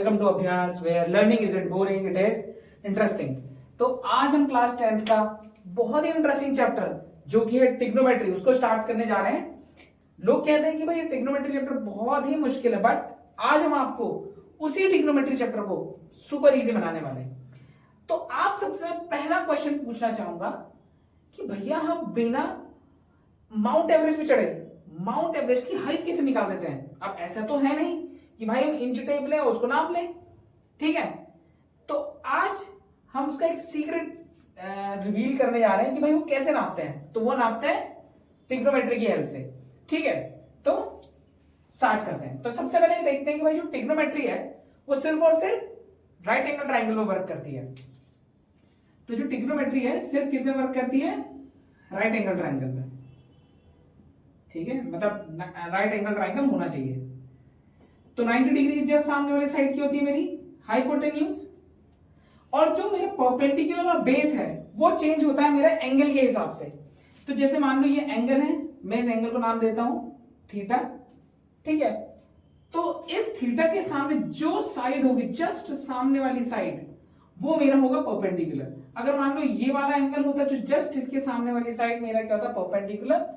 Welcome to Abhyas where learning isn't boring, it is interesting. तो आज हम क्लास 10th का बहुत ही इंटरेस्टिंग चैप्टर जो कि है ट्रिग्नोमेट्री, उसको स्टार्ट करने जा रहे हैं। लोग कहते हैं कि भाई ये ट्रिग्नोमेट्री चैप्टर बहुत ही मुश्किल है, बट आज हम आपको उसी ट्रिग्नोमेट्री चैप्टर को सुपर इजी बनाने वाले हैं। तो आप सबसे पहला क्वेश्चन पूछना चाहूंगा कि भैया हम बिना माउंट एवरेस्ट पे चढ़े माउंट एवरेस्ट की हाइट कैसे निकाल देते हैं। अब ऐसा तो है नहीं कि भाई हम इंच टेप लें उसको नाप लें, ठीक है। तो आज हम उसका एक सीक्रेट रिवील करने जा रहे हैं कि भाई वो कैसे नापते हैं। तो वो नापते हैं ट्रिग्नोमेट्री की हेल्प से, ठीक है। तो स्टार्ट करते हैं। तो सबसे पहले देखते हैं कि भाई जो ट्रिग्नोमेट्री है वो सिर्फ और सिर्फ राइट एंगल ट्राइंगल में वर्क करती है। तो जो ट्रिग्नोमेट्री है सिर्फ किस में वर्क करती है? राइट एंगल ट्राइंगल में, ठीक है। मतलब राइट एंगल ट्राइंगल होना चाहिए। तो 90 डिग्री की जस्ट सामने वाली साइड की होती है मेरी हाइपोटेन्यूज, और जो मेरा परपेंडिकुलर और बेस है वो चेंज होता है मेरा एंगल के हिसाब से। तो जैसे मान लो ये एंगल है, मैं इस एंगल को नाम देता हूं थीटा, ठीक है। तो इस थीटा के सामने जो साइड होगी, जस्ट सामने वाली साइड, वो मेरा होगा परपेंडिकुलर। अगर मान लो ये वाला एंगल होता है जो जस्ट इसके सामने वाली साइड, मेरा क्या होता है? परपेंडिकुलर।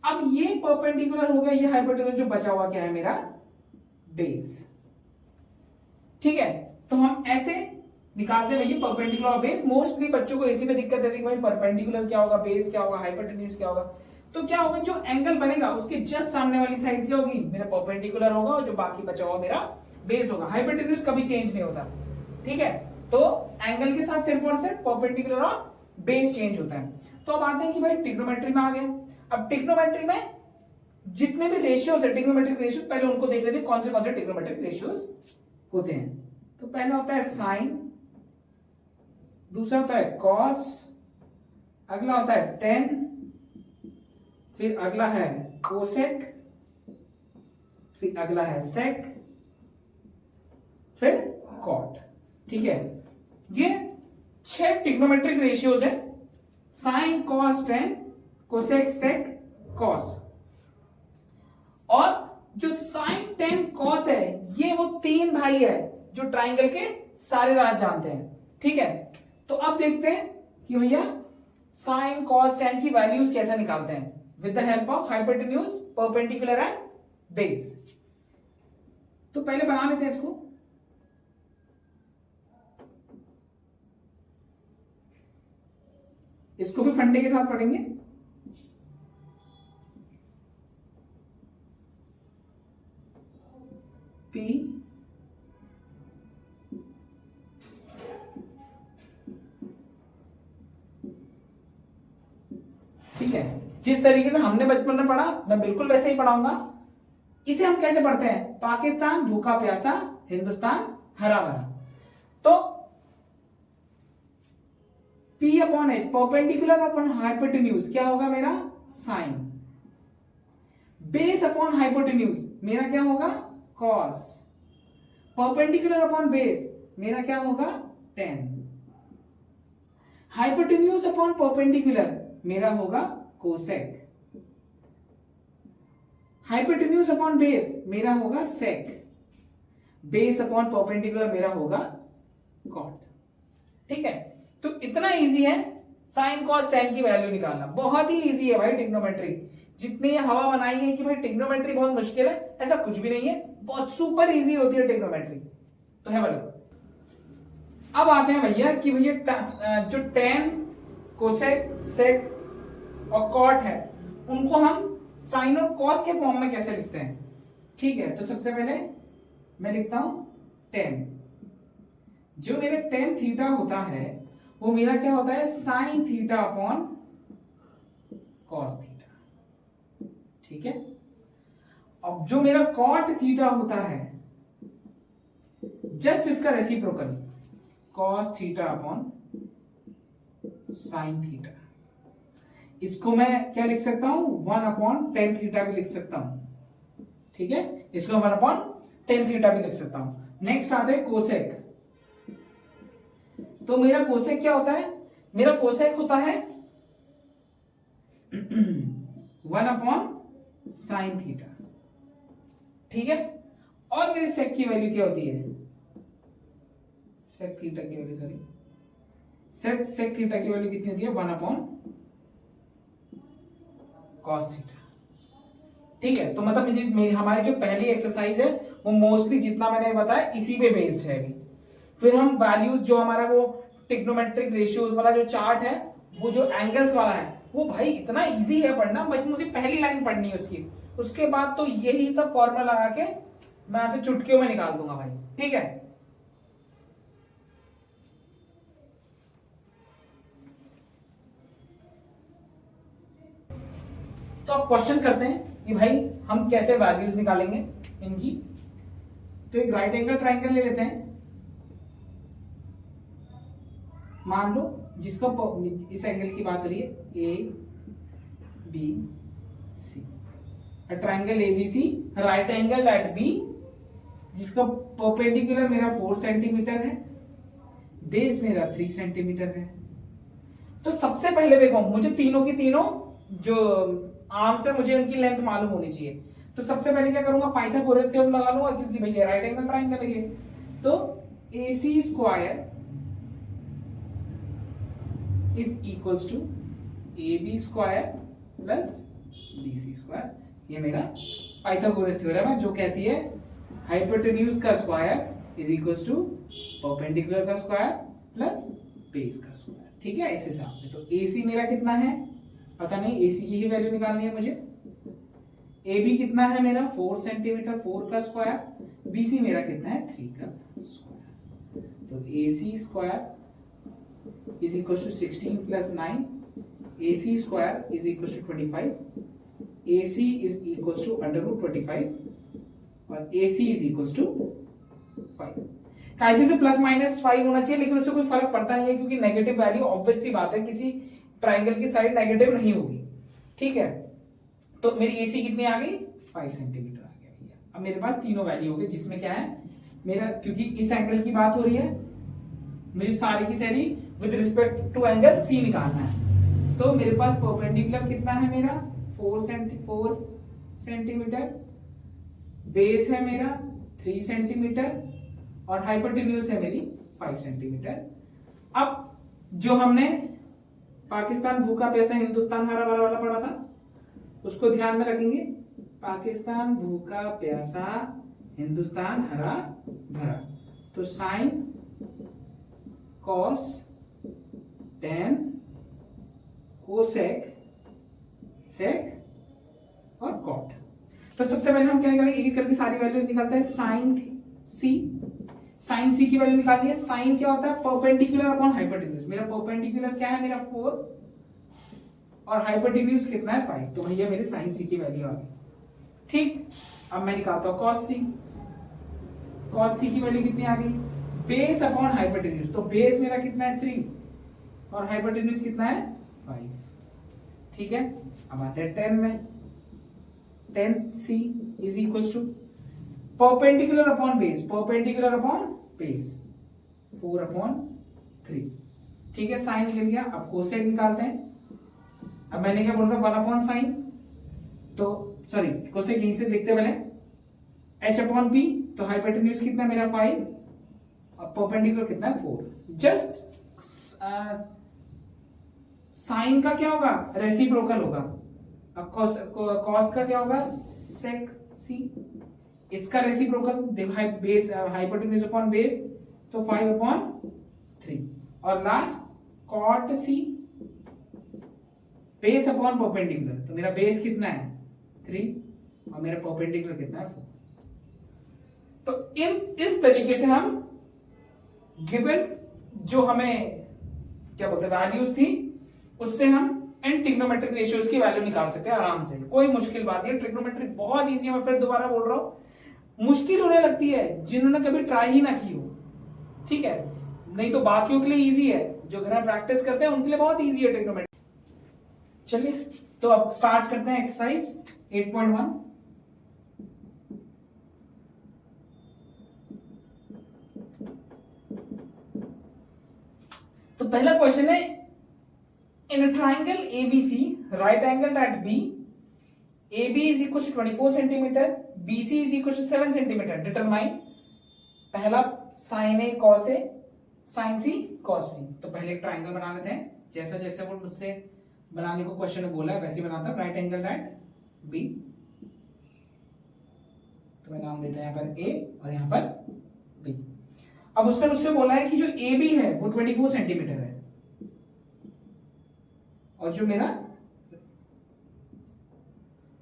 अब ये परपेंडिकुलर हो गया, ये हाइपोटेन्यूज, जो बचा हुआ क्या है मेरा? बेस, ठीक है। तो हम ऐसे निकालते रहिए परपेंडिकुलर और बेस। मोस्टली बच्चों को इसी में दिक्कत रहती है कि भाई परपेंडिकुलर क्या होगा, बेस क्या होगा, हाइपोटेन्यूज क्या होगा। तो क्या होगा, जो एंगल बनेगा उसके जस्ट सामने वाली साइड क्या होगी? मेरा परपेंडिकुलर होगा, और जो बाकी बचा हुआ मेरा बेस होगा। हाइपोटेन्यूज कभी चेंज नहीं होता, ठीक है। तो एंगल के साथ सिर्फ और सिर्फ परपेंडिकुलर और बेस चेंज होता है। तो अब आते हैं कि भाई ट्रिग्नोमेट्री में आ गए। अब ट्रिग्नोमेट्री में जितने भी रेशियोज है, ट्रिग्नोमेट्रिक रेशियोज, पहले उनको देख लेते हैं कौन से ट्रिग्नोमेट्रिक रेशियोज होते हैं। तो पहला होता है साइन, दूसरा होता है कॉस, अगला होता है टेन, फिर अगला है कोसेक, फिर अगला है सेक, फिर कॉट, ठीक है। ये 6 ट्रिग्नोमेट्रिक रेशियोज है, sine cos tan cosec sec cos. और जो साइन टेन कॉस है ये वो 3 भाई है जो ट्राइंगल के सारे राज जानते हैं, ठीक है। तो अब देखते हैं कि भैया साइन कॉस टेन की वैल्यूज कैसे निकालते हैं with the help of hypotenuse, perpendicular and base. तो पहले बना लेते हैं इसको। इसको भी फंडे के साथ पढ़ेंगे। P ठीक है। जिस तरीके से हमने बचपन में पढ़ा मैं बिल्कुल वैसे ही पढ़ाऊंगा। इसे हम कैसे पढ़ते हैं? पाकिस्तान भूखा प्यासा, हिंदुस्तान हरा भरा। तो P upon H, perpendicular upon hypotenuse, क्या होगा मेरा? साइन। बेस अपॉन हाइपोटेन्यूज मेरा क्या होगा? कॉस। परपेंडिकुलर अपॉन बेस मेरा क्या होगा? टेन। हाइपोटेन्यूज अपॉन परपेंडिकुलर मेरा होगा कोसेक। हाइपोटेन्यूज अपॉन बेस मेरा होगा सेक। बेस अपॉन परपेंडिकुलर मेरा होगा कॉट, ठीक है। तो इतना इजी है साइन कॉस टेन की वैल्यू निकालना, बहुत ही इजी है भाई ट्रिग्नोमेट्री। जितनी ये हवा बनाई है कि भाई ट्रिग्नोमेट्री बहुत मुश्किल है, ऐसा कुछ भी नहीं है, बहुत सुपर इजी होती है ट्रिग्नोमेट्री। तो है मतलब। अब आते हैं भैया कि भैया जो टेन कोसेक सेक और कॉट है उनको हम साइन और कॉस के फॉर्म में कैसे लिखते हैं, ठीक है। तो सबसे पहले मैं लिखता हूं टेन। जो मेरा टेन थीटा होता है वो मेरा क्या होता है? Sign theta upon cos theta, ठीक है। अब जो मेरा कॉट थीटा होता है जस्ट इसका reciprocal, cos theta upon sine theta. इसको मैं क्या लिख सकता हूं? 1 अपॉन टेन थीटा भी लिख सकता हूं, ठीक है। इसको 1 अपॉन टेन थीटा भी लिख सकता हूं। नेक्स्ट आता है कोसेक। तो मेरा कोसेक क्या होता है? मेरा कोसेक होता है 1 अपॉन साइन थीटा, ठीक है। और मेरे सेक की वैल्यू क्या होती है? सेक थीटा की वैल्यू, सॉरी, सेक थीटा की वैल्यू कितनी होती है 1/cos थीटा। ठीक है, तो मतलब हमारी जो पहली एक्सरसाइज है वो मोस्टली जितना मैंने बताया इसी पे बेस्ड है अभी। फिर हम वैल्यूज जो हमारा वो ट्रिग्नोमेट्रिक रेशियोज वाला जो चार्ट है, वो जो एंगल्स वाला है, वो भाई इतना इजी है पढ़ना, बस मुझे पहली लाइन पढ़नी है उसकी, उसके बाद तो यही सब फॉर्मूला लगा के मैं यहां से चुटकियों में निकाल दूंगा भाई। ठीक है, तो अब क्वेश्चन करते हैं कि भाई हम कैसे वैल्यूज निकालेंगे इनकी। तो एक राइट एंगल ट्राइंगल ले लेते हैं, मान लो जिसको इस एंगल की बात हो रही है A B C, triangle ABC right angle at B, जिसका परपेंडिकुलर मेरा 4 सेंटीमीटर है, बेस मेरा 3 सेंटीमीटर है। तो सबसे पहले देखो मुझे तीनों की तीनों जो आर्म्स है मुझे उनकी लेंथ मालूम होनी चाहिए। तो सबसे पहले क्या करूंगा, पाइथागोरस थ्योरम लगा लूंगा, क्योंकि भैया राइट एंगल ट्राइंगल है। तो AC square is equals to AB square plus BC square, ये मेरा पाइथागोरस थ्योरम है जो कहती है हाइपोटेन्यूज का square is equals to perpendicular का स्क्वायर प्लस बेस का स्क्वायर। ठीक है, इस हिसाब से। तो AC मेरा कितना है पता नहीं, AC की ही वैल्यू निकालनी है मुझे। AB कितना है मेरा 4 सेंटीमीटर, 4 का स्क्वायर, BC मेरा कितना है 3 का स्क्वायर। तो AC square is equal to 16 plus 9, AC square is equal to 25, AC is equal to √25 और AC इज इक्वल टू 5। कायदे से प्लस माइनस 5 होना चाहिए, लेकिन उससे कोई फर्क पड़ता नहीं है, क्योंकि नेगेटिव वैल्यू ऑब्वियस सी बात है किसी ट्राइंगल की साइड नेगेटिव नहीं होगी। ठीक है, तो मेरी AC कितनी आ गई 5 सेंटीमीटर आ गया भैया। अब मेरे पास तीनों वैल्यू हो गए, जिसमें क्या है मेरा, क्योंकि इस एंगल की बात हो रही है, मुझे सारी की सारी with respect to angle C निकालना है। तो मेरे पास परपेंडिकुलर कितना है मेरा 4 सेंटीमीटर, बेस है मेरा 3 सेंटीमीटर और हाइपोटेन्यूज है मेरी 5 सेंटीमीटर। अब जो हमने पाकिस्तान भूखा प्यासा हिंदुस्तान हरा भरा वाला पढ़ा था, उसको ध्यान में रखेंगे। पाकिस्तान भूखा प्यासा हिंदुस्तान हरा भरा, तो sine cos tan cosec sec और कॉट। तो सबसे पहले हम क्या निकालेंगे, एक एक करके सारी वैल्यूज निकालते हैं। साइन सी की वैल्यू निकालनी है। साइन क्या होता है परपेंडिकुलर अपॉन हाइपोटेन्यूज। मेरा परपेंडिकुलर क्या है मेरा 4 और हाइपोटेन्यूज कितना है 5। तो भैया मेरे साइन सी की वैल्यू आ गई। ठीक, अब मैं निकालता हूं कॉस सी। कॉस सी की वैल्यू कितनी आ गई, बेस अपॉन हाइपोटेन्यूज। तो बेस मेरा कितना है 3 और हाइपोटेन्यूज कितना है 5। ठीक है, अब आते हैं 10 में। 10C is equal to perpendicular upon base, perpendicular upon base 4/3। ठीक है, साइन निकल गया। अब कोसेक निकालते हैं। अब मैंने क्या बोला था 1/sin, तो सॉरी कोसेक यहीं से लिखते पहले h/p। तो हाइपोटेन्यूज कितना मेरा 5 और परपेंडिकुलर कितना है 4। जस्ट साइन का क्या होगा रेसिप्रोकल होगा। अब कॉस का क्या होगा सेक सी, इसका रेसिप्रोकल देखो बेस हाइपोटेन्यूज अपॉन बेस तो 5/3 और last cot C base upon perpendicular. तो मेरा बेस कितना है 3 और मेरा परपेंडिकुलर कितना है 4। तो इस तरीके से हम गिवन जो हमें क्या बोलते हैं वैल्यूज थी उससे हम इन ट्रिग्नोमेट्रिक रेशियोज की वैल्यू निकाल सकते हैं आराम से। कोई मुश्किल बात नहीं है, ट्रिग्नोमेट्रिक बहुत इजी है। मैं फिर दोबारा बोल रहा हूं, मुश्किल होने लगती है जिन्होंने कभी ट्राई ही ना की हो। ठीक है, नहीं तो बाकियों के लिए इजी है, जो घर में प्रैक्टिस करते हैं उनके लिए बहुत इजी है ट्रिग्नोमेट्रिक। चलिए तो अब स्टार्ट करते हैं एक्सरसाइज 8.1। तो पहला क्वेश्चन है in a triangle ABC right angle at B, AB is equal to 24 centimetre, BC is equal to 7 centimetre. Determine पहला sine A cos A sine C cos C. तो पहले एक ट्राइंगल बना लेते हैं, जैसा जैसे वो मुझसे बनाने को क्वेश्चन में बोला है वैसे ही बनाता हूं। राइट एंगल एट बी, तो मैं नाम देता है यहाँ पर ए और यहाँ पर बी। अब उसने मुझसे बोला है कि जो ए बी है वो 24 सेंटीमीटर है और जो मेरा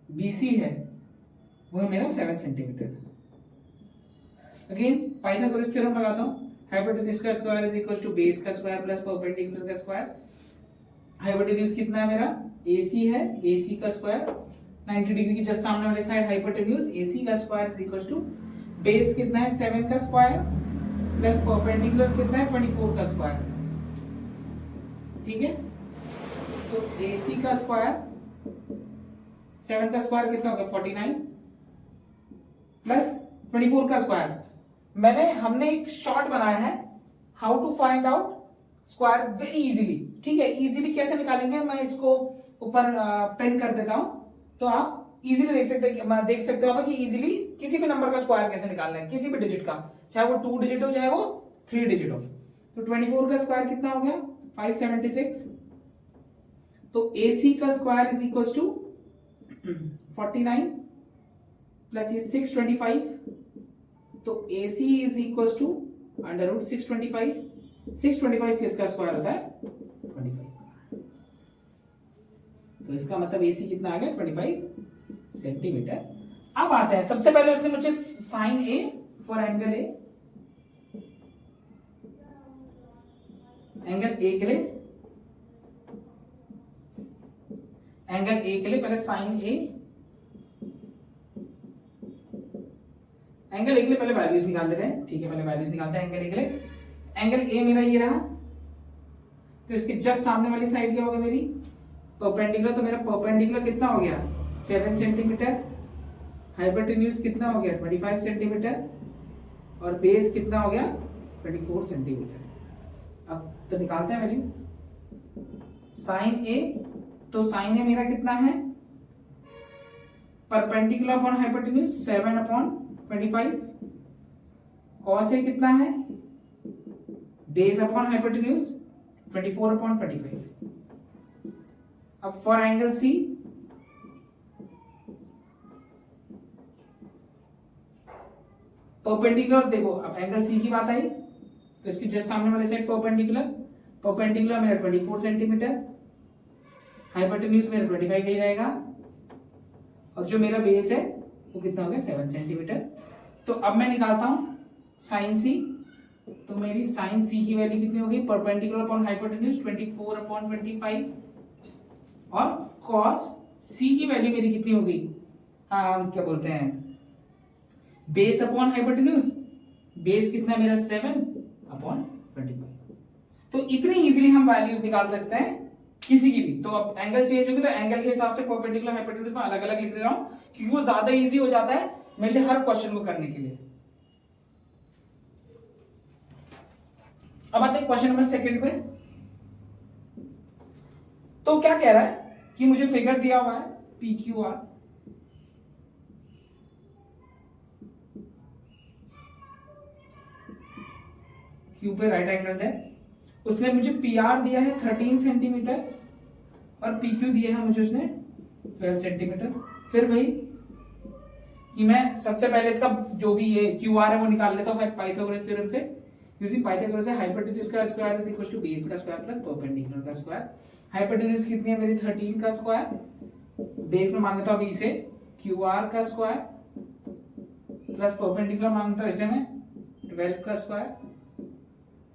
BC है वो है मेरा 7 सेंटीमीटर। अगेन पाइथागोरस थ्योरम लगाता हूं, हाइपोटेन्यूज का square is equal to base का स्क्वायर प्लस परपेंडिकुलर का स्क्वायर। हाइपोटेन्यूज कितना है मेरा, AC है, AC का स्क्वायर 90 डिग्री की जस्ट सामने वाले साइड हाइपोटेन्यूज AC का square is equal to base कितना है 7 का स्क्वायर प्लस परपेंडिकुलर कितना है 24 का स्क्वायर। ठीक है, तो AC का स्क्वायर 7 का स्क्वायर कितना होगा 49 प्लस 24 का स्क्वायर। हमने एक शॉर्ट बनाया है how to find out square very easily. ठीक है, इजीली कैसे निकालेंगे, मैं इसको ऊपर पेन कर देता हूं तो आप इजीली देख सकते हो कि इजीली किसी भी नंबर का स्क्वायर कैसे निकालना है, किसी भी डिजिट का, चाहे वो 2 डिजिट हो चाहे वो 3 डिजिट हो। तो 24 का स्क्वायर कितना हो गया 576। तो AC का स्क्वायर इज इक्वल टू 49 प्लस ये 625, तो AC is equal to under root 625। 625 किसका स्क्वायर होता है 25। तो इसका मतलब AC कितना आ गया 25 सेंटीमीटर। अब आते हैं, सबसे पहले उसने मुझे sine A for angle A, angle A के लिए, एंगल A के लिए पहले साइन A, एंगल A के लिए पहले वैल्यूज निकाल लेते हैं। ठीक है, पहले वैल्यूज निकालते हैं एंगल A के लिए। एंगल A मेरा ये रहा, तो इसके जस्ट सामने वाली साइड क्या होगी मेरी परपेंडिकुलर, तो मेरा परपेंडिकुलर कितना हो गया 7 सेंटीमीटर, हाइपोटेन्यूज कितना हो गया 25 सेंटीमीटर और बेस कितना हो गया 24 सेंटीमीटर। अब तो निकालते हैं वैल्यू। साइन A, तो साइन A मेरा कितना है perpendicular upon hypotenuse 7 upon 25, cos A कितना है बेस अपॉन हाइपोटेन्यूज 24 अपॉन 25। अब फॉर एंगल C, परपेंडिकुलर देखो, अब एंगल C की बात आई तो इसकी जस्ट सामने वाले साइड परपेंडिकुलर मेरा 24 सेंटीमीटर, हाइपोटेन्यूज मेरा 25 ही रहेगा और जो मेरा बेस है वो कितना हो गया 7 सेंटीमीटर। तो अब मैं निकालता हूं साइन C, तो मेरी साइन C की वैल्यू कितनी होगी परपेंडिकुलर अपॉन हाइपोटेन्यूज 24 अपॉन 25 और कॉस C की वैल्यू मेरी कितनी होगी क्या बोलते हैं बेस अपॉन हाइपोटेन्यूज, बेस कितना मेरा 7 अपॉन 25। तो इतनी इजीली हम वैल्यूज निकाल सकते हैं किसी की भी। तो अब एंगल चेंज होगी तो एंगल के हिसाब से परपेंडिकुलर हाइपोटेन्यूज में अलग अलग लिख रहा हूं क्योंकि वो ज्यादा इजी हो जाता है मेरे लिए हर क्वेश्चन को करने के लिए। अब आते हैं क्वेश्चन नंबर 2 पे। तो क्या कह रहा है कि मुझे फिगर दिया हुआ है PQR, क्यू पे राइट एंगल है, उसने मुझे PR दिया है 13 सेंटीमीटर और PQ दिया है मुझे उसने 12 सेंटीमीटर। फिर भाई कि मैं सबसे पहले इसका जो भी ये QR है वो निकाल लेता हूं पाइथागोरस थ्योरम से। यूजिंग पाइथागोरस से हाइपोटेन्यूज का square is equal to base का स्क्वायर प्लस परपेंडिकुलर का स्क्वायर। हाइपोटेन्यूज कितनी है मेरी 13 का स्क्वायर, बेस में मान लेता हूं इसे QR का स्क्वायर प्लस परपेंडिकुलर मांगता हूं इसे मैं 12 का स्क्वायर।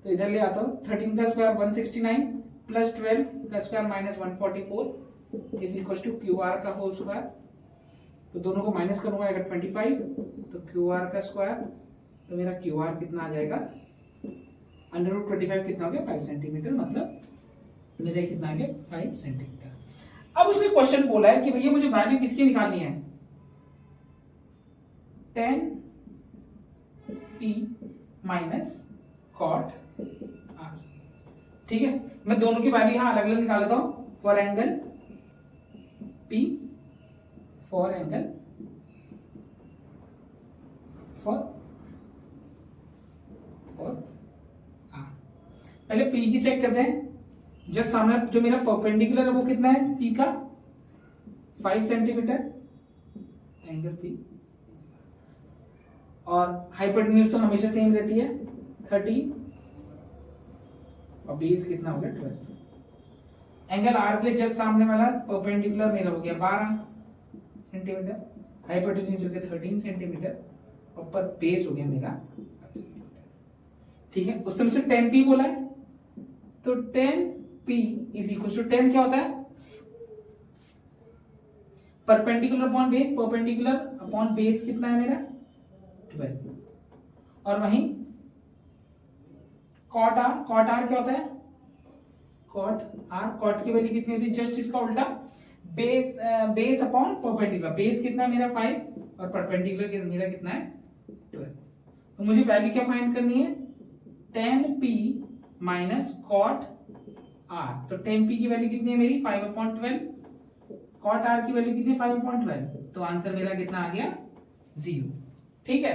तो इधर ले आता हूं 13 का स्क्वायर 169 प्लस 12 का square minus 144 is equal to QR का होल स्क्वायर। तो दोनों को माइनस करूंगा अगर 25 तो QR का स्क्वायर, तो मेरा QR कितना आ जाएगा अंडर रूट 25 कितना हो गया 5 सेंटीमीटर, मतलब मेरा कितना आ गया 5 सेंटीमीटर। अब उसने क्वेश्चन बोला है कि भैया मुझे वैल्यू किसकी निकालनी है 10p माइनस कॉट R। ठीक है, मैं दोनों की वैल्यू यहां अलग अलग निकाल लेता हूं for angle P, for angle for R। पहले पी की चेक करते हैं। जस्ट सामने जो मेरा परपेंडिकुलर है वो कितना है पी का 5 सेंटीमीटर एंगल पी, और हाइपोटेन्यूज तो हमेशा सेम रहती है 13, और बेस कितना हो गया 12। एंगल आर के लिए जस्ट सामने वाला परपेंडिकुलर मेरा हो गया 12 सेंटीमीटर, हाइपोटेन्यूज हो गया 13 सेंटीमीटर, और पर बेस हो गया मेरा 5 सेंटीमीटर। ठीक है, उसने मुझे 10p बोला है, तो 10p इज इक्वल टू 10 क्या होता है perpendicular upon base, perpendicular upon base कितना है मेरा 12, और वहीं कॉट आर क्या होता है कॉट की वैल्यू कितनी होती है जस्ट इसका उल्टा, बेस अपॉन परपेंडिकुलर, बेस कितना मेरा 5 और परपेंडिकुलर मेरा कितना है 12। तो मुझे वैल्यू क्या फाइंड करनी है 10p माइनस कॉट आर, तो 10p की वैल्यू कितनी है मेरी 5/12, कॉट आर की वैल्यू कितनी है 5/12, तो आंसर मेरा कितना आ गया 0। ठीक है,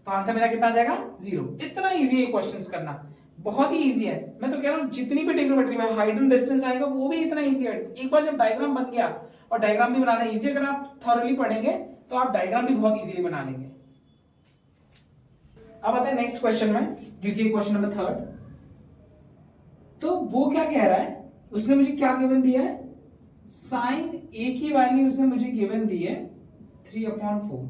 तो आंसर मेरा कितना आ जाएगा 0। इतना इजी है क्वेश्चंस करना, बहुत ही इजी है। मैं तो कह रहा हूं जितनी भी ट्रिग्नोमेट्री में हाइट एंड डिस्टेंस आएगा वो भी इतना इजी है। एक बार जब डायग्राम बन गया, और डायग्राम भी बनाना इजी, अगर आप थॉरली पढ़ेंगे तो आप डायग्राम भी बहुत इजीली बना लेंगे। अब आते हैं नेक्स्ट क्वेश्चन में, जो कि क्वेश्चन नंबर 3। तो वो क्या कह रहा है, उसने मुझे क्या गिवन दिया है साइन ए की वैल्यू उसने मुझे गिवन दी है 3/4।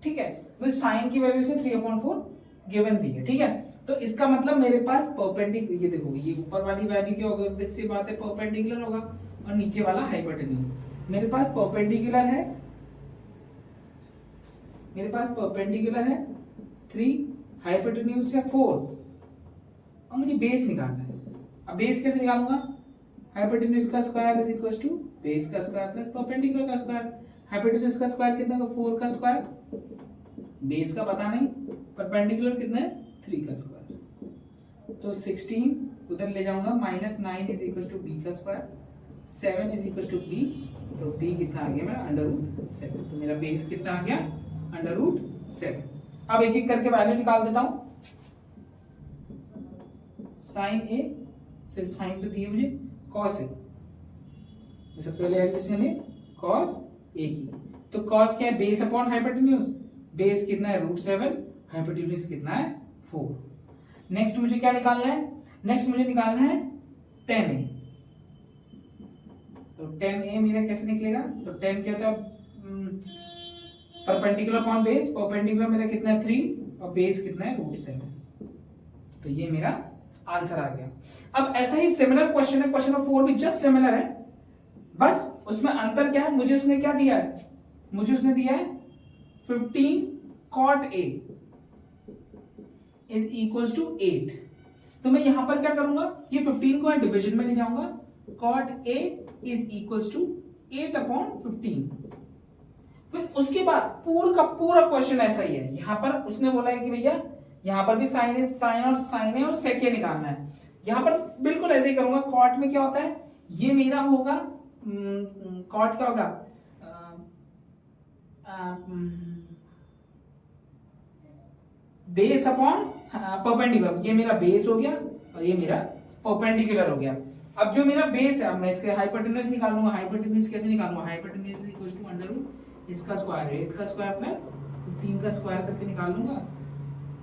ठीक है, मुझे साइन की वैल्यू से 3/4 गिवन दी है। ठीक है, तो इसका मतलब मेरे पास परपेंडिकुलर, ये देखो ये ऊपर वाली वैल्यू क्या होगा, इससे बात है परपेंडिकुलर होगा, और नीचे वाला हाइपोटेन्यूज। मेरे पास परपेंडिकुलर है, मेरे पास परपेंडिकुलर है 3, हाइपोटेन्यूज है 4, और मुझे बेस निकालना है। अब बेस कैसे निकालूंगा, हाइपोटेन्यूज का square is equal to base का स्क्वायर प्लस परपेंडिकुलर का स्क्वायर। हाइपोटेन्यूज का स्क्वायर कितना है 4 का स्क्वायर, बेस का पता नहीं, परपेंडिकुलर कितना है 3 का स्क्वायर, तो 16 उधर ले जाऊंगा, -9 इज इक्वल टू बी का square, 7 is equal to B, तो बी कितना आ गया मेरा √7, तो मेरा बेस कितना आ गया √7। अब एक एक करके वैल्यू निकाल देता हूं। साइन ए से साइन तो दिए मुझे कॉस ए, सबसे पहले एडिशन है कॉस ए की, तो कॉस क्या है बेस अपॉन हाइपोटेन्यूज, बेस कितना है √7, हाइपोटेन्यूज कितना है 4। नेक्स्ट मुझे क्या निकालना है, नेक्स्ट मुझे निकालना है 10a, तो 10a मेरा कैसे निकलेगा, तो 10 क्या होता है परपेंडिकुलर अपॉन बेस, परपेंडिकुलर मेरा कितना है 3 और बेस कितना है √7, तो ये मेरा आंसर आ गया। अब ऐसा ही सिमिलर क्वेश्चन है, क्वेश्चन नंबर 4 भी जस्ट सिमिलर है, बस उसमें अंतर क्या है, मुझे उसने क्या दिया है, मुझे उसने दिया है 15 cot a is equal to 8, तो मैं यहां पर क्या करूंगा, ये 15 को डिवीजन में ले जाऊंगा, cot a is equal to 8/15। फिर उसके बाद पूरा का पूरा क्वेश्चन ऐसा ही है, यहां पर उसने बोला है कि भैया यहां पर भी साइन है और सेक ए निकालना है, यहां पर बिल्कुल ऐसे ही करूंगा। कॉट में क्या होता है, ये मेरा होगा कॉट क्या होगा बेस अपॉन परपेंडिकुलर, ये मेरा बेस हो गया और ये मेरा परपेंडिकुलर हो गया। अब जो मेरा बेस है, मैं इसके हाइपोटेन्यूज निकालूंगा। हाइपोटेन्यूज कैसे निकालूंगा, hypotenuse is equal to under इसका स्क्वायर 8 का स्क्वायर प्लस 15 का स्क्वायर करके निकालूंगा,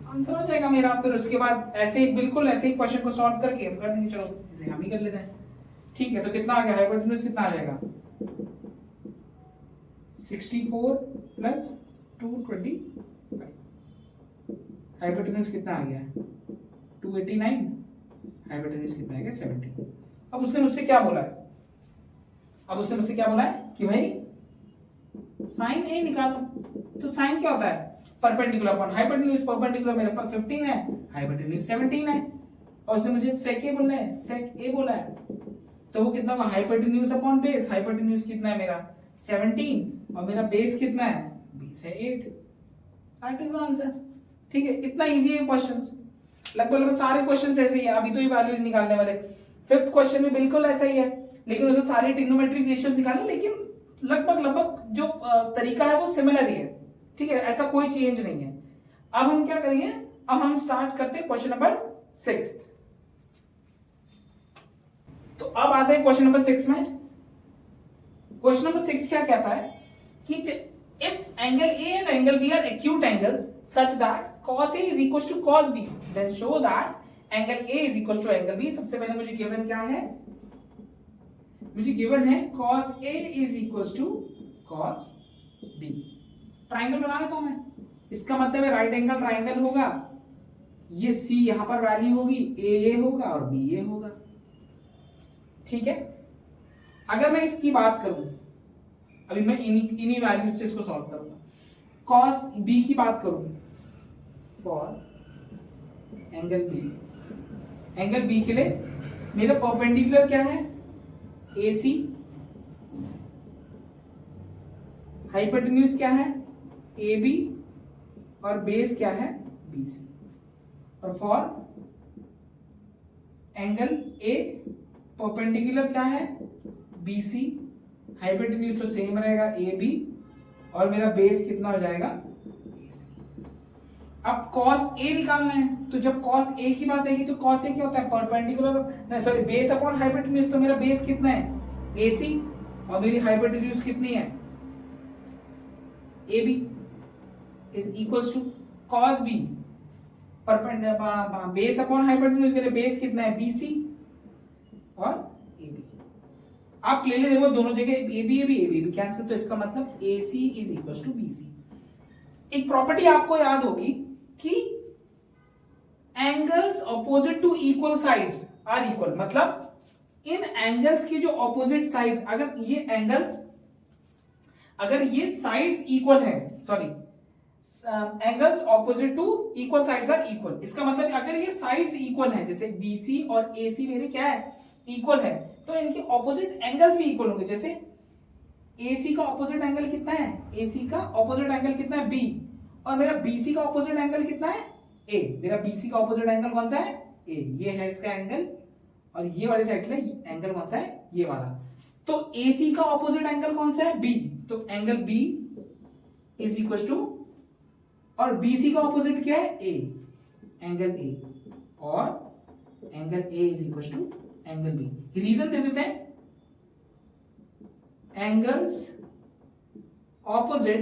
आंसर हो जाएगा मेरा। फिर उसके बाद ऐसे ही बिल्कुल ऐसे ही क्वेश्चन को सॉल्व करके हम कर देंगे, चलो इसे हम ही कर लेते हैं। ठीक है, तो कितना आ गया, हाइपोटेन्यूज कितना आ जाएगा 64 प्लस 225, हाइपोटेन्यूज कितना आ गया 289, हाइपोटेन्यूज कितना आ गया 70। अब उसने मुझसे क्या बोला है, अब उसने मुझसे क्या बोला है कि भाई साइन ए निकालो, तो साइन क्या होता है परपेंडिकुलर अपॉन हाइपोटेन्यूज, परपेंडिकुलर मेरे पास 15 है, हाइपोटेन्यूज 17 है, और उसने मुझे सेक ए बोलना है, सेक ए बोला है, तो वो कितना होगा हाइपोटेन्यूज अपॉन बेस, हाइपोटेन्यूज कितना है मेरा 17 और मेरा बेस कितना है बेस है 8, दैट इज द आंसर। ठीक है, इतना इजी है क्वेश्चंस, लगभग सारे क्वेश्चंस ऐसे ही है। अभी तो ये वैल्यूज निकालने वाले, फिफ्थ क्वेश्चन में बिल्कुल ऐसा ही है, लेकिन उसमें सारे ट्रिग्नोमेट्रिक रेशियोज निकालने, लेकिन लगभग जो तरीका है वो सिमिलर ही है। ठीक है, ऐसा कोई चेंज नहीं है। अब हम क्या करेंगे, अब हम स्टार्ट करते हैं क्वेश्चन नंबर 6। तो अब आते हैं क्वेश्चन नंबर 6 में। क्वेश्चन नंबर 6 क्या कहता है कि if angle A and angle B are acute angles such that cos A is equals to cos B, then show that angle A is equals to angle B। सबसे पहले मुझे given क्या है, मुझे गिवन है cos A is equals to cos B। Triangle बना लेता हूं मैं, इसका मतलब है राइट एंगल ट्राइंगल होगा, ये C यहां पर वैल्यू होगी, A ये होगा और B ये होगा। ठीक है, अगर मैं इसकी बात करूं, अभी मैं इन्हीं वैल्यूज से इसको सॉल्व करूंगा। cos B की बात करूं for angle B, angle B के लिए मेरा परपेंडिकुलर क्या है, AC, हाइपोटेन्यूज क्या है AB, और बेस क्या है BC। और फॉर एंगल A परपेंडिकुलर क्या है BC, हाइपोटेन्यूज तो सेम रहेगा AB, और मेरा बेस कितना हो जाएगा। अब cos A निकालना है, तो जब cos A की बात आएगी तो cos A क्या होता है, perpendicular sorry base upon hypotenuse. तो मेरा बेस कितना है AC, और मेरी हाइपोटेन्यूज कितनी है AB, is equals to cos B base upon hypotenuse, मेरा बेस कितना है BC और AB। आप क्लियरली देखो दोनों जगह AB कैंसिल, तो इसका मतलब AC is equals to BC। एक प्रॉपर्टी आपको याद होगी कि angles opposite to equal sides are equal, मतलब इन एंगल्स की जो ऑपोजिट साइड्स, अगर ये एंगल्स, अगर ये साइड्स इक्वल है, sorry angles opposite to equal sides are equal, इसका मतलब अगर ये साइड्स इक्वल है, जैसे BC और AC मेरे क्या है इक्वल है, तो इनके ऑपोजिट एंगल्स भी इक्वल होंगे। जैसे AC का ऑपोजिट एंगल कितना है, AC का ऑपोजिट एंगल कितना है B, और मेरा BC का ऑपोजिट एंगल कितना है A। मेरा BC का ऑपोजिट एंगल कौन सा है A, ये है इसका एंगल, और ये वाले साइड का एंगल कौन सा है ये वाला। तो AC का ऑपोजिट एंगल कौन सा है B, तो angle B is equal to, और BC का ऑपोजिट क्या है A, एंगल A, और angle A is equal to angle B। Reason दे देते हैं, angles opposite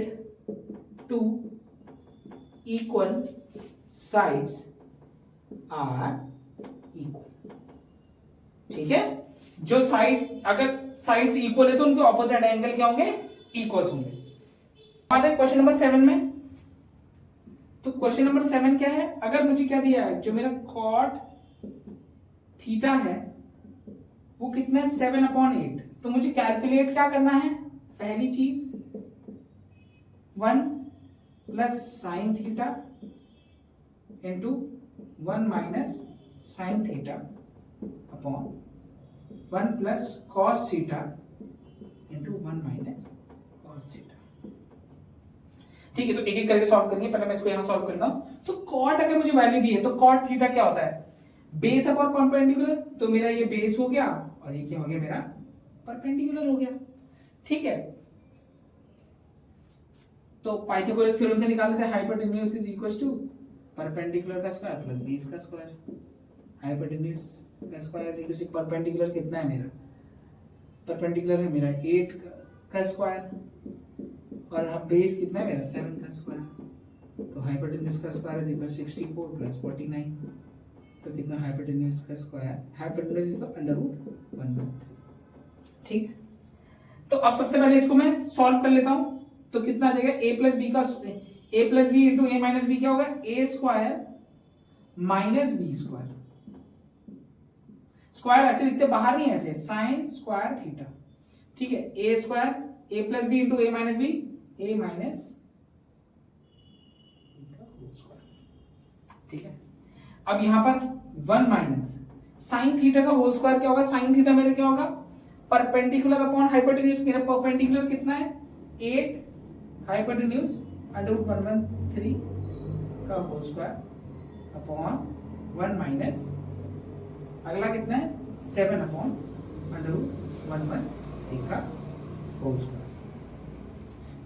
to equal sides are equal. ठीक है, जो साइड्स, अगर साइड्स इक्वल है तो उनके ऑपोजिट एंगल क्या होंगे, इक्वल्स होंगे। आते हैं क्वेश्चन नंबर 7 में। तो क्वेश्चन नंबर 7 क्या है, अगर मुझे क्या दिया है, जो मेरा कॉट थीटा है वो कितना है 7/8, तो मुझे कैलकुलेट क्या करना है, पहली चीज 1 plus sine theta into 1 minus sine theta upon 1 plus cos theta into 1 minus cos theta. ठीक है, तो एक एक करके सॉल्व करेंगे, पहले मैं इसको यहां सॉल्व करता हूं। तो कॉट अगर मुझे वैल्यू दी है, तो कॉट थीटा क्या होता है, बेस अपॉन परपेंडिकुलर, तो मेरा ये बेस हो गया और ये क्या हो गया मेरा परपेंडिकुलर हो गया। ठीक है, तो पाइथागोरस थ्योरम से निकाल लेते हैं, hypotenuse is equal to perpendicular का स्क्वायर प्लस बेस का स्क्वायर। हाइपोटेन्यूज का square is equal to perpendicular कितना है मेरा, परपेंडिकुलर है मेरा 8 का स्क्वायर, और बेस कितना है मेरा 7 का स्क्वायर। तो हाइपोटेन्यूज का स्क्वायर इज इक्वल 64 प्लस 49, तो कितना हाइपोटेन्यूज का स्क्वायर, हाइपोटेन्यूज इज √1/3। ठीक है, तो अब सबसे पहले इसको मैं सॉल्व कर लेता हूं, तो कितना आ जाएगा a प्लस बी का a plus B into a minus B क्या होगा, a square minus B square. Square ऐसे लिखते बाहर नहीं, ऐसे साइन स्क्वायर थीटा। ठीक है, a square a plus B into a minus B, a minus ठीक है। अब यहां पर 1 माइनस साइन थीटा का होल स्क्वायर क्या होगा, साइन थीटा मेरा क्या होगा परपेंडिकुलर अपॉन हाइपोटेन्यूज, मेरा परपेंडिकुलर कितना है 8, हाइपोटेन्यूज √1/3 का होल स्क्वायर अपॉन 1 माइनस अगला कितना है 7/√1/3 का होल स्क्वायर।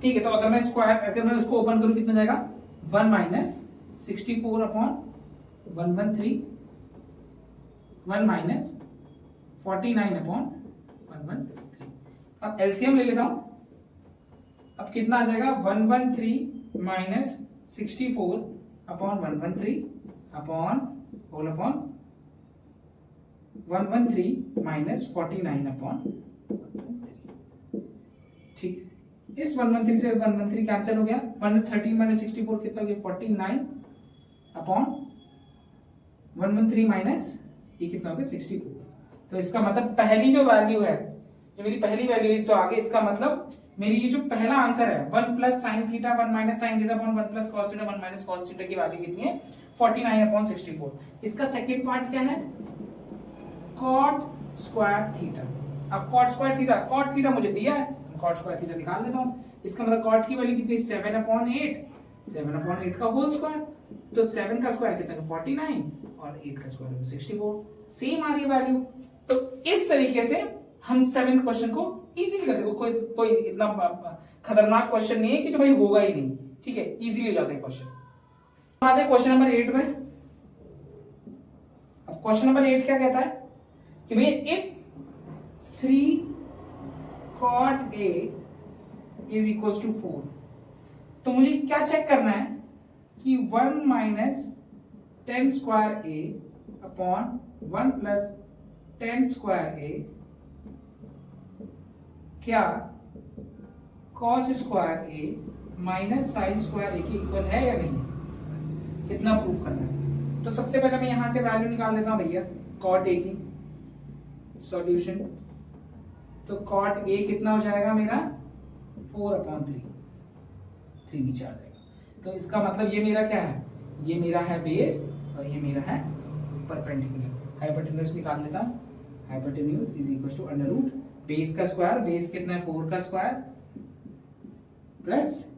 ठीक है, तो अगर मैं स्क्वायर, अगर मैं उसको ओपन करूं कितना जाएगा 1 माइनस 64/1/3, 1 माइनस 49/113। अब एलसीएम ले लेता हूं। अब कितना आ जाएगा 113 minus 64/113 upon whole upon 113 minus 49/113। ठीक है, इस 113 से 113 कैंसिल हो गया। 113 माइनस 64 कितना हो गया 49 अपॉन 113 माइनस ये कितना हो गया 64। तो इसका मतलब पहली जो वैल्यू है, जो मेरी पहली वैल्यू है, तो आगे इसका मतलब मेरी ये जो पहला आंसर है 1 plus sine theta 1 minus sine theta upon 1 plus cos theta 1 minus cos theta की वैल्यू कितनी है 49/64। इसका सेकंड पार्ट क्या है कॉट स्क्वायर थीटा। अब cot square theta, cot theta मुझे दिया है, कॉट स्क्वायर थीटा निकाल लेता हूं। इसका मतलब कॉट की वैल्यू कितनी 7/8, 7/8 का होल स्क्वायर। तो 7 का स्क्वायर कितना 49 और 8 का स्क्वायर 64, सेम आ रही है वैल्यू। तो इस तरीके से हम 7th क्वेश्चन को इजीली कर देंगे। कोई इतना खतरनाक क्वेश्चन नहीं है कि जो भाई होगा ही नहीं। ठीक है, इजीली हो जाता है क्वेश्चन। आते हैं क्वेश्चन नंबर 8 में। अब क्वेश्चन नंबर 8 क्या कहता है कि भैया if 3 cot A is equals to 4, तो मुझे क्या चेक करना है कि 1 minus 10 square A upon 1 plus 10 square A क्या cos square A minus sine square A के इक्वल है या नहीं है, कितना प्रूफ करना है। तो सबसे पहले मैं यहां से वैल्यू निकाल लेता हूं भैया cot A की सॉल्यूशन। तो cot A कितना हो जाएगा मेरा 4/3 नीचे आ जाएगा। तो इसका मतलब ये मेरा क्या है, ये मेरा है बेस और ये मेरा है परपेंडिकुलर। हाइपोटेन्यूज निकाल लेता हूं। Hypotenuse is equal to under root base का स्क्वायर, बेस कितना है 4 का स्क्वायर प्लस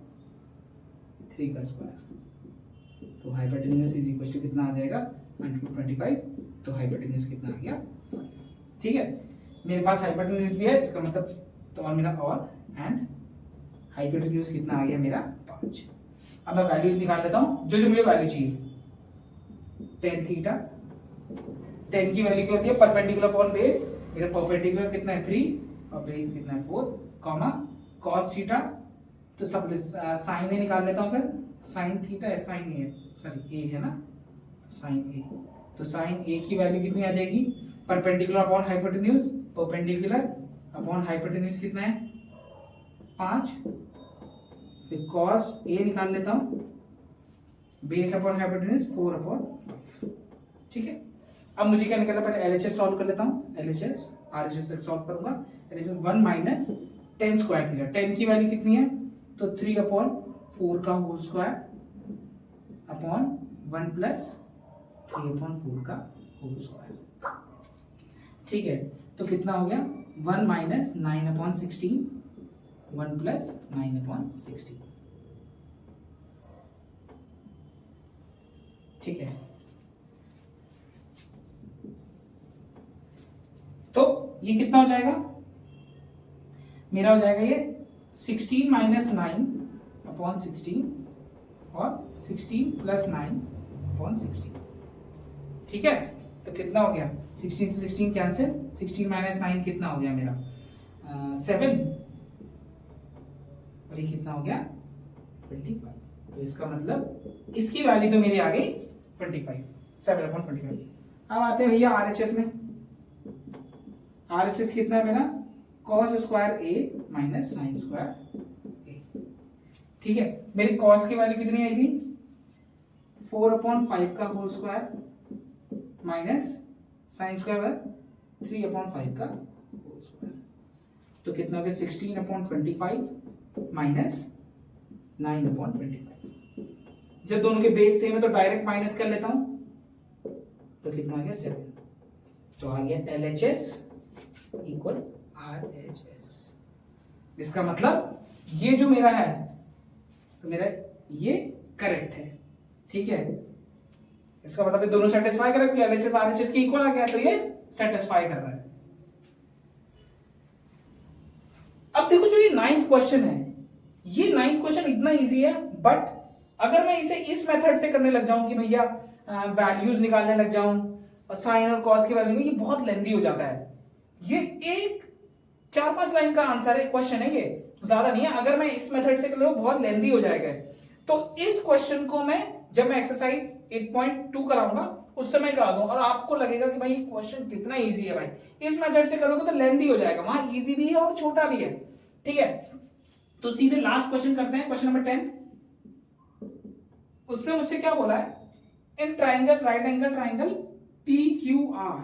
3 का स्क्वायर। तो हाइपोटेन्यूज इज इक्वल टू कितना आ जाएगा √25। तो हाइपोटेन्यूज कितना आ गया 5। ठीक है, मेरे पास हाइपोटेन्यूज भी है, इसका मतलब तो और मेरा और एंड हाइपोटेन्यूज कितना आ गया मेरा 5। अब मैं वैल्यूज निकाल लेता हूं जो जो मुझे वैल्यू चाहिए। tan थीटा, tan की वैल्यू क्या होती है परपेंडिकुलर अपॉन बेस। मेरा परपेंडिकुलर कितना है 3 और बेस कितना है 4, कॉमा cos थीटा तो सब साइन ए निकाल लेता हूं। फिर साइन थीटा साइन ए सॉरी ए है ना, साइन ए। तो साइन ए की वैल्यू कितनी आ जाएगी perpendicular upon hypotenuse, perpendicular upon hypotenuse कितना है 5। फिर cos a निकाल लेता हूं, बेस अपॉन हाइपोटेन्यूज 4/5। ठीक है, अब मुझे क्या निकालना पड़ेगा LHS सॉल्व कर लेता हूं। LHS RHS से सॉल्व करूंगा। LHS 1 माइनस 10 स्क्वायर थीटा, 10 की वैल्यू कितनी है तो 3/4 का होल स्क्वायर अपॉन 1 प्लस 3/4 का होल स्क्वायर। ठीक है, तो कितना हो गया 1 माइनस 9/16, 1 प्लस 9/16। ठीक है, तो ये कितना हो जाएगा मेरा हो जाएगा ये 16 माइनस 9/16 और 16 प्लस 9/16। ठीक है, तो कितना हो गया 16 से 16 कैंसिल, 16 माइनस 9 कितना हो गया मेरा 7 और ये कितना हो गया 25। तो इसका मतलब इसकी वैल्यू तो मेरी आ गई 25, 7/25। अब आते हैं भैया RHS में। RHS कितना है मेरा cos square A minus sine square A। ठीक है, मेरी cos की वैल्यू कितनी आई थी 4/5 का whole square minus sine square 3/5 का होल स्क्वायर। तो कितना हो गया 16/25 माइनस 9/25। जब दोनों के बेस सेम है तो डायरेक्ट माइनस कर लेता हूं। तो कितना आ गया 7। तो आ गया LHS इक्वल RHS। इसका मतलब ये जो मेरा है तो मेरा ये करेक्ट है। ठीक है, इसका मतलब ये दोनों सेटिस्फाई कर रहा है, LHS RHS के इक्वल आ गया तो ये सेटिस्फाई कर रहा है। अब देखो जो ये 9th क्वेश्चन है, ये 9th क्वेश्चन इतना इजी है, बट अगर मैं इसे इस मेथड से करने लग जाऊं कि भैया वैल्यूज निकालने लग जाऊं और साइन और कॉस की वैल्यू, ये बहुत लेंदी हो जाता है। ये एक 4-5 लाइन का आंसर है, क्वेश्चन है, ये ज्यादा नहीं है। अगर मैं इस मेथड से कर लूं बहुत लेंथी हो जाएगा। तो इस क्वेश्चन को मैं जब मैं एक्सरसाइज 8.2 कराऊंगा उस समय करा दूं, और आपको लगेगा कि भाई क्वेश्चन कितना इजी है भाई। इस मेथड से करोगे तो लेंथी हो जाएगा, वहां इजी भी है और छोटा भी है, ठीक है। तो सीधे लास्ट क्वेश्चन करते हैं, क्वेश्चन नंबर 10। उसने मुझसे क्या बोला है, in triangle, right angle triangle PQR,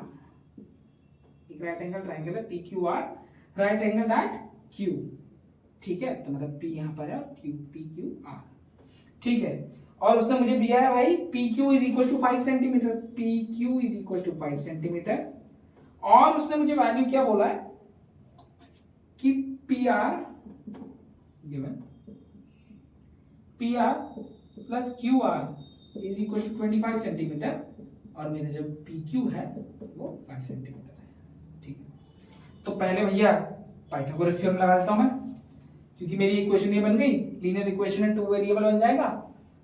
एक राइट एंगल ट्राइंगल है PQR, right angle that Q, ठीक है। तो मतलब P यहां पर है और Q, PQR, ठीक है। और उसने मुझे दिया है भाई PQ is equal to 5 centimetre, PQ is equal to 5 centimetre. और उसने मुझे वैल्यू क्या बोला है कि PR given PR plus QR is equal to 25 centimetre, और मेरा जो PQ है वो 5 सेंटीमीटर है, ठीक है। तो पहले भैया पाइथागोरस थ्योरम लगा देता हूं मैं, क्योंकि मेरी इक्वेशन ये बन गई, लीनियर इक्वेशन है, 2 वेरिएबल बन जाएगा।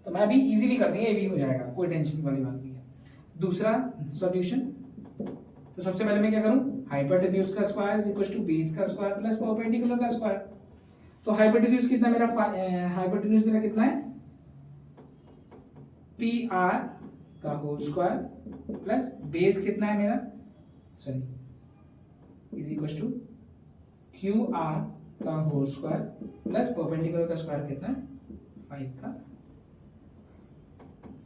तो मैं अभी इजीली कर देंगे, ये भी हो जाएगा, कोई टेंशन वाली बात नहीं है। दूसरा सॉल्यूशन, तो सबसे पहले मैं क्या करूं, हाइपोटेन्यूज का square is equal to base का स्क्वायर प्लस परपेंडिकुलर का स्क्वायर। तो हाइपोटेन्यूज कितना मेरा, हाइपोटेन्यूज मेरा कितना है PR का होल स्क्वायर प्लस बेस कितना है मेरा, sorry is equal to QR का होल स्क्वायर प्लस परपेंडिकुलर का स्क्वायर कितना है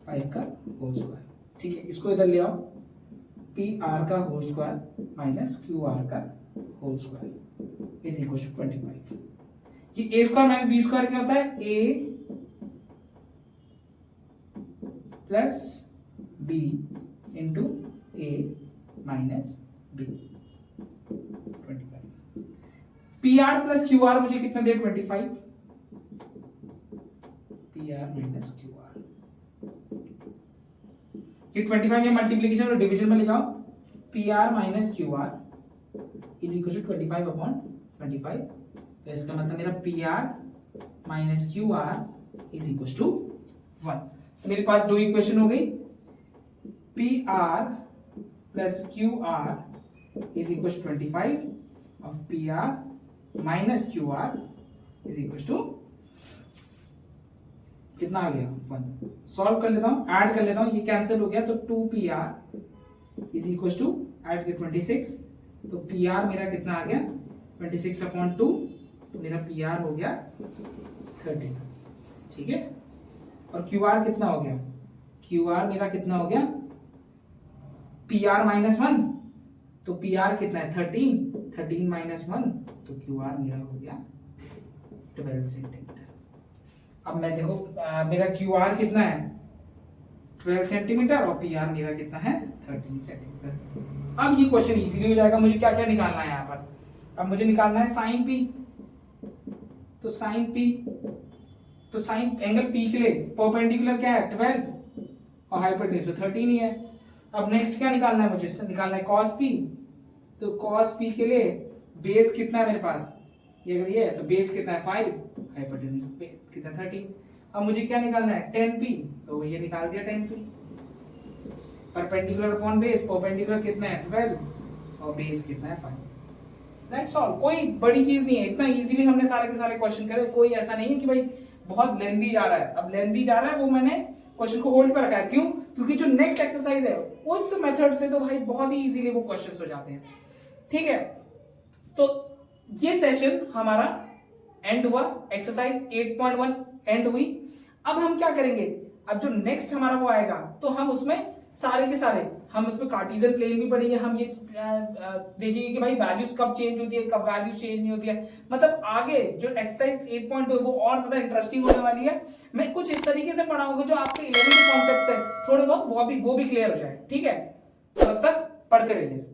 5 का होल स्क्वायर, ठीक है। इसको इधर ले आओ, PR का होल स्क्वायर माइनस QR का whole square is equal to 25। ये A square minus B square क्या होता है, A plus B into A minus B, 25। PR plus QR मुझे कितना दे, 25, PR माइनस QR। ये 25 में मल्टीप्लीकेशन और डिवीजन में लिखाओ, PR minus QR is equal to 25 upon 25। तो इसका मतलब मेरा PR minus QR is equal to 1। तो मेरे पास दो इक्वेशन हो गई, PR plus QR is equal to 25 of PR minus QR is equal to कितना आ गया, 1। सॉल्व कर लेता हूं, ऐड कर लेता हूं, ये कैंसिल हो गया, तो 2PR is equal to add के 26। तो PR मेरा कितना आ गया 26 अपॉन 2, तो मेरा PR हो गया 13, ठीक है। और QR कितना हो गया, QR मेरा कितना हो गया PR माइनस 1, तो PR कितना है 13 माइनस 1, तो QR मेरा हो गया 12 सेंटीमीटर। अब मैं देखो मेरा QR कितना है 12 सेंटीमीटर और PR मेरा कितना है 13 सेंटीमीटर। अब ये क्वेश्चन इजीली हो जाएगा। मुझे क्या क्या निकालना है यहाँ पर, अब मुझे निकालना है साइन P। तो साइन P, तो साइन एंगल P के लिए परपेंडिकुलर क्या है 12 और हाइपोटेन्यूज 13 ही है। अब नेक्स्ट क्या निकालना है मुझे, निकालना है cos P। तो cos P के लिए बेस कितना है मेरे पास, ये अगर ये है तो बेस कितना है 5, हाइपोटेन्यूज कितना 13। अब मुझे क्या निकालना है tan P, तो ये निकाल दिया tan P। Perpendicular upon base, perpendicular कितना है 12 और बेस कितना है 5। दैट्स ऑल, कोई बड़ी चीज नहीं है, इतना इजीली हमने सारे के सारे क्वेश्चन करे। कोई ऐसा नहीं है कि भाई बहुत लेंथी जा रहा है। अब लेंथी जा रहा है वो मैंने क्वेश्चन को होल्ड पर रखा है, क्यों, क्योंकि जो नेक्स्ट एक्सरसाइज है उस मेथड से तो भाई बहुत ही इजीली वो क्वेश्चंस हो जाते हैं, ठीक है। तो ये सेशन हमारा एंड हुआ, एक्सरसाइज 8.1 एंड हुई। अब हम क्या करेंगे, अब जो नेक्स्ट हमारा वो आएगा तो हम उसमें सारे के सारे हम उसमें कार्टेशियन प्लेन भी पढ़ेंगे। हम ये देखेंगे कि भाई वैल्यूज कब चेंज होती है, कब वैल्यू चेंज नहीं होती है। मतलब आगे जो एक्सरसाइज 8.2 वो और ज्यादा इंटरेस्टिंग होने वाली है। मैं कुछ इस तरीके से पढ़ाऊंगा जो आपके 11th के कॉन्सेप्ट्स है थोड़े बहुत वो भी क्लियर हो जाए, ठीक है। तब तक पढ़ते रहिए।